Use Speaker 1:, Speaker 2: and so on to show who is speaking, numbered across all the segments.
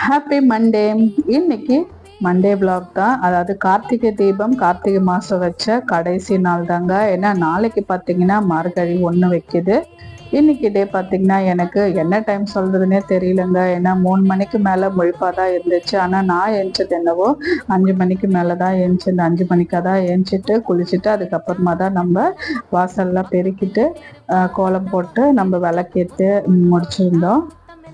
Speaker 1: Happy Monday. இன்னைக்கு Monday black தான். அதாவது கார்த்திகை தீபம் கார்த்திகை மாதம் வச்ச கடைசி நாள் தாங்க. ஏன்னா நாளைக்கு பார்த்தீங்கன்னா மார்கழி 1 வைக்குது. இன்னைக்கு டே பார்த்தீங்கன்னா எனக்கு என்ன டைம் சொல்றதுன்னே தெரியலங்க. ஏன்னா 3 மணிக்கு மேலே முழிப்பாக தான் இருந்துச்சு. ஆனால் நான் எழுந்தது என்னவோ 5 மணிக்கு மேலே தான் எழுந்துச்சு. இந்த 5 மணிக்காக தான் எழுந்திரிச்சிட்டு குளிச்சுட்டு அதுக்கப்புறமா தான் நம்ம வாசல்லாம் பெருக்கிட்டு கோலம் போட்டு நம்ம விளக்கேற்று முடிச்சிருந்தோம்.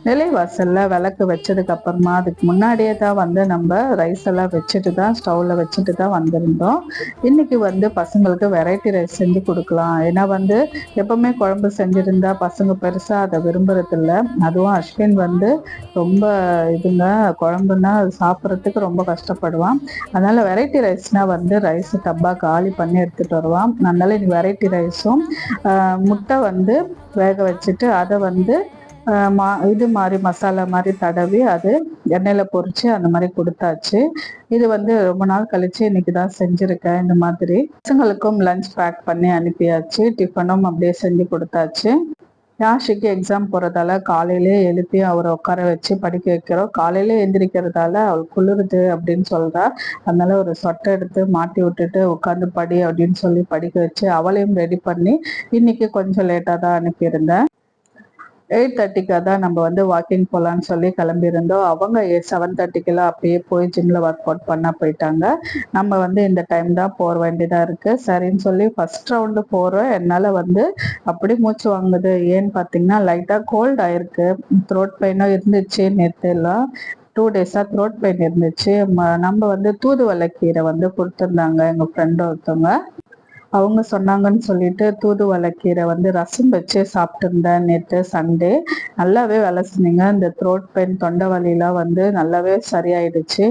Speaker 1: நிலைவாசல்ல விளக்கு வச்சதுக்கு அப்புறமா அதுக்கு முன்னாடியே தான் வந்து நம்ம ரைஸ் எல்லாம் வச்சுட்டு தான் ஸ்டவ்ல வச்சுட்டு தான் வந்திருந்தோம். இன்னைக்கு வந்து பசங்களுக்கு வெரைட்டி ரைஸ் செஞ்சு கொடுக்கலாம். ஏன்னா வந்து எப்பவுமே குழம்பு செஞ்சிருந்தா பசங்க பெருசா அதை விரும்புறது இல்லை. அதுவும் அஸ்வின் வந்து ரொம்ப இதுங்க, குழம்புன்னா சாப்பிட்றதுக்கு ரொம்ப கஷ்டப்படுவான். அதனால வெரைட்டி ரைஸ்னா வந்து ரைஸ் டப்பா காலி பண்ணி எடுத்துட்டு வருவான். அதனால இன்னைக்கு வெரைட்டி ரைஸும் முட்டை வந்து வேக வச்சுட்டு அதை வந்து இது மாதிரி மசாலா மாதிரி தடவி அது எண்ணெயில பொரிச்சு அந்த மாதிரி கொடுத்தாச்சு. இது வந்து ரொம்ப நாள் கழிச்சு இன்னைக்கு தான் செஞ்சிருக்கேன். இந்த மாதிரி பசங்களுக்கும் லஞ்ச் பேக் பண்ணி அனுப்பியாச்சு. டிஃபனும் அப்படியே செஞ்சு கொடுத்தாச்சு. யாஷிக்கு எக்ஸாம் போறதால காலையிலே எழுப்பி அவரை உட்கார வச்சு படிக்க வைக்கிறோம். காலையில எந்திரிக்கிறதால அவள் குளிருது அப்படின்னு சொல்றா. அதனால ஒரு சொட்டை எடுத்து மாட்டி விட்டுட்டு உட்காந்து படி அப்படின்னு சொல்லி படிக்க வச்சு அவளையும் ரெடி பண்ணி இன்னைக்கு கொஞ்சம் லேட்டா தான் அனுப்பியிருந்தேன். 8:30க்கு தான் நம்ம வந்து வாக்கிங் போகலான்னு சொல்லி கிளம்பியிருந்தோம். அவங்க 7:30க்கெல்லாம் அப்படியே போய் ஜிம்ல ஒர்க் அவுட் பண்ண போயிட்டாங்க. நம்ம வந்து இந்த டைம் தான் போக வேண்டியதாக இருக்குது. சரின்னு சொல்லி ஃபர்ஸ்ட் ரவுண்டு போகிறோம். என்னால் வந்து அப்படி மூச்சு வாங்குது. ஏன்னு பார்த்தீங்கன்னா லைட்டாக கோல்ட் ஆயிருக்கு. த்ரோட் பெயினும் இருந்துச்சு. நேற்று எல்லாம் 2 டேஸாக த்ரோட் பெயின் இருந்துச்சு. நம்ம வந்து தூதுவளை கீரை வந்து கொடுத்துருந்தாங்க எங்கள் ஃப்ரெண்டு ஒருத்தவங்க. அவங்க சொன்னாங்கன்னு சொல்லிட்டு தூதுவளை கீரை வந்து ரசம் வச்சு சாப்பிட்டு இருந்தேன் நேற்று சண்டே. நல்லாவே வேலை செஞ்சீங்க. இந்த த்ரோட் பெயின் தொண்டை வலிலாம் வந்து நல்லாவே சரியாயிடுச்சு.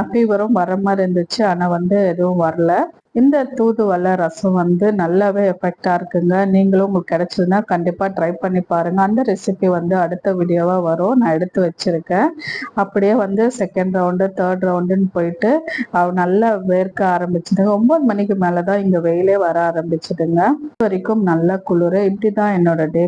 Speaker 1: ஃபீவரும் வர மாதிரி இருந்துச்சு, ஆனால் வந்து எதுவும் வரல. இந்த தூதுவளை ரசம் வந்து நல்லாவே எஃபெக்டா இருக்குங்க. நீங்களும் உங்களுக்கு கிடைச்சதுன்னா கண்டிப்பா ட்ரை பண்ணி பாருங்க. அந்த ரெசிபி வந்து அடுத்த வீடியோவா வரும், நான் எடுத்து வச்சிருக்கேன். அப்படியே வந்து செகண்ட் ரவுண்டு 3rd ரவுண்டுன்னு போயிட்டு நல்லா வேர்க்க ஆரம்பிச்சுதுங்க. 9 மணிக்கு மேலதான் இங்க வெயிலே வர ஆரம்பிச்சுதுங்க. வரைக்கும் நல்ல குளிர். இப்படிதான் என்னோட டே